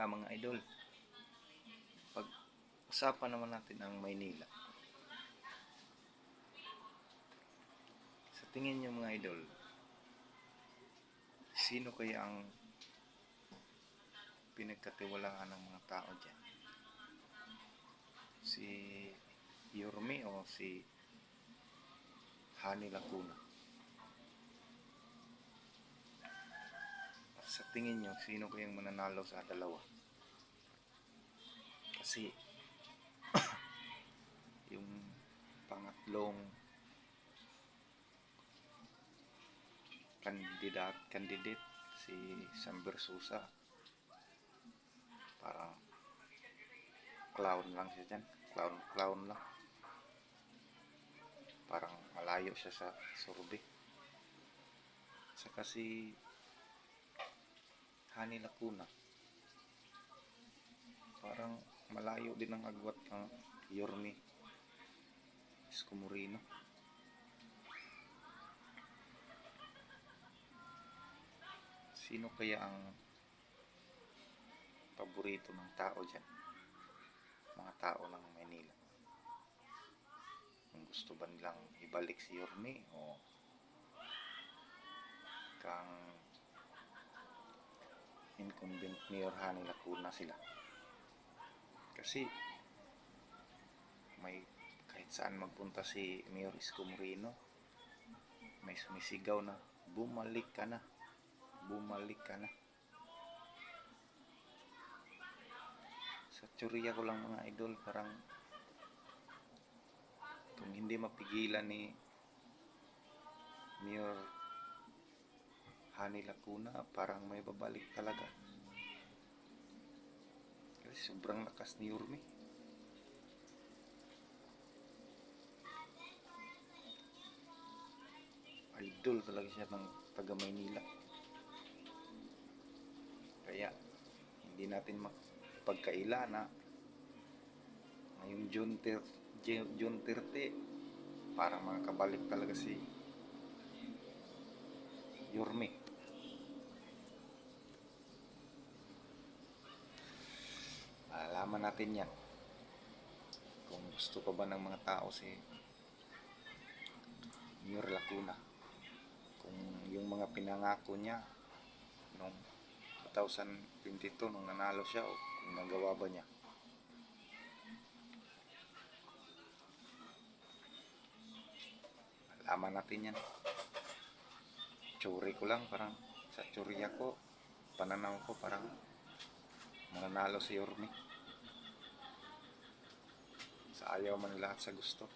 mga idol, pag-usapan naman natin ang Maynila. Sa tingin niyo mga idol, sino kaya ang pinagkatiwalaan ng mga tao dyan? Si Yorme o si Hani Lacuna? Sa tingin nyo, sino kayang mananalo sa dalawa? Kasi yung pangatlong candidate si Sam Versosa, parang clown lang siya dyan, clown lang, parang malayo siya sa survey. Saka si Hani Lacuna, parang malayo din ang agwat ng Yorme Isko Moreno. Sino kaya ang paborito ng tao dyan, mga tao ng Maynila? Kung gusto ba nilang ibalik si Yorme o kang incumbent Mayor Hani Lacuna sila? Kasi may kahit saan magpunta si Mayor Isko Moreno, may sumisigaw na bumalik ka na, bumalik ka na. Sa teorya ko lang mga idol, parang kung hindi mapigilan ni Mayor Hani Lacuna, parang may babalik talaga. Kasi sobrang lakas ni Yorme. Idol talaga siya ng taga Maynila. Kaya hindi natin mapagkaila na ngayong June 30 parang makakabalik talaga si Yorme. Malalaman natin yan kung gusto pa ba ng mga tao si Mayor Lacuna, kung yung mga pinangako niya noong 2022 nung nanalo siya, o kung nagawa ba niya. Malaman natin yan. Tsuri ko lang, parang sa tsurya ko, pananaw ko, parang mananalo si Yorme. Sa ayaw man lahat sa gusto.